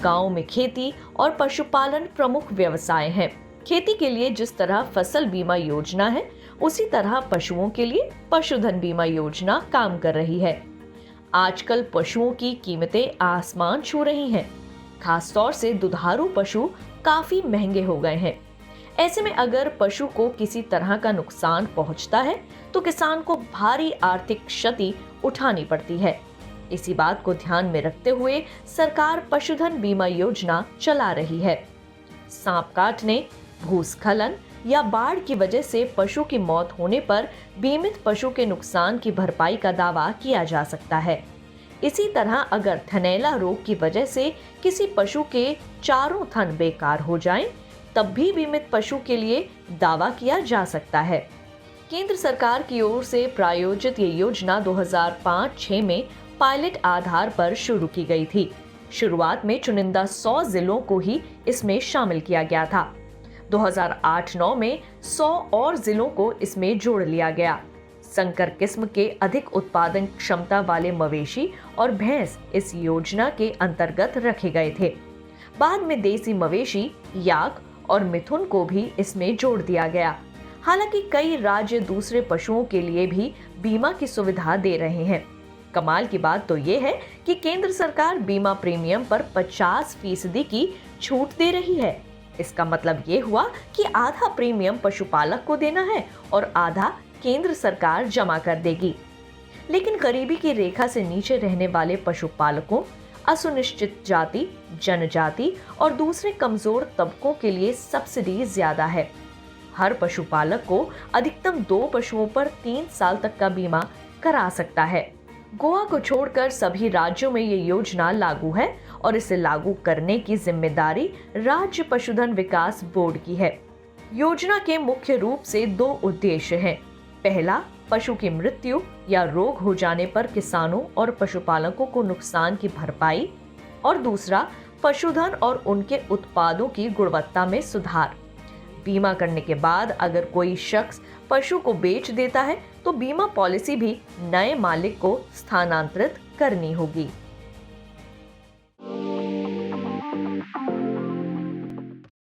गांव में खेती और पशुपालन प्रमुख व्यवसाय हैं। खेती के लिए जिस तरह फसल बीमा योजना है, उसी तरह पशुओं के लिए पशुधन बीमा योजना काम कर रही है। आजकल पशुओं की कीमतें आसमान छू रही हैं। खासतौर से दुधारू पशु काफी महंगे हो गए हैं। ऐसे में अगर पशु को किसी तरह का नुकसान पहुंचता है तो किसान को भारी आर्थिक क्षति उठानी पड़ती है। इसी बात को ध्यान में रखते हुए सरकार पशुधन बीमा योजना चला रही है। सांप काटने, भूस्खलन या बाढ़ की वजह से पशु की मौत होने पर बीमित पशु के नुकसान की भरपाई का दावा किया जा सकता है। इसी तरह अगर थनैला रोग की वजह से किसी पशु के चारों थन बेकार हो जाएं, तब भी बीमित पशु के लिए दावा किया जा सकता है। केंद्र सरकार की ओर से प्रायोजित ये योजना 2005-06 में पायलट आधार पर शुरू की गई थी। शुरुआत में चुनिंदा 100 जिलों को ही इसमें शामिल किया गया था। 2008-09 में 100 और जिलों को इसमें जोड़ लिया गया। संकर किस्म के अधिक उत्पादन क्षमता वाले मवेशी और भैंस इस योजना के अंतर्गत रखे गए थे। बाद में देसी मवेशी, याक और मिथुन को भी इसमें जोड़ दिया गया। हालांकि कई राज्य दूसरे पशुओं के लिए भी बीमा की सुविधा दे रहे हैं। कमाल की बात तो ये है कि केंद्र सरकार बीमा प्रीमियम पर 50% की छूट दे रही है। इसका मतलब ये हुआ कि आधा प्रीमियम पशुपालक को देना है और आधा केंद्र सरकार जमा कर देगी। लेकिन गरीबी की रेखा से नीचे रहने वाले पशुपालकों, असुनिश्चित जाति, जनजाति और दूसरे कमजोर तबकों के लिए सब्सिडी ज्यादा है। हर पशुपालक को अधिकतम 2 पशुओं पर 3 साल तक का बीमा करा सकता है। गोवा को छोड़कर सभी राज्यों में ये योजना लागू है और इसे लागू करने की जिम्मेदारी राज्य पशुधन विकास बोर्ड की है। योजना के मुख्य रूप से 2 उद्देश्य हैं। पहला, पशु की मृत्यु या रोग हो जाने पर किसानों और पशुपालकों को नुकसान की भरपाई, और दूसरा, पशुधन और उनके उत्पादों की गुणवत्ता में सुधार। बीमा करने के बाद अगर कोई शख्स पशु को बेच देता है तो बीमा पॉलिसी भी नए मालिक को स्थानांतरित करनी होगी।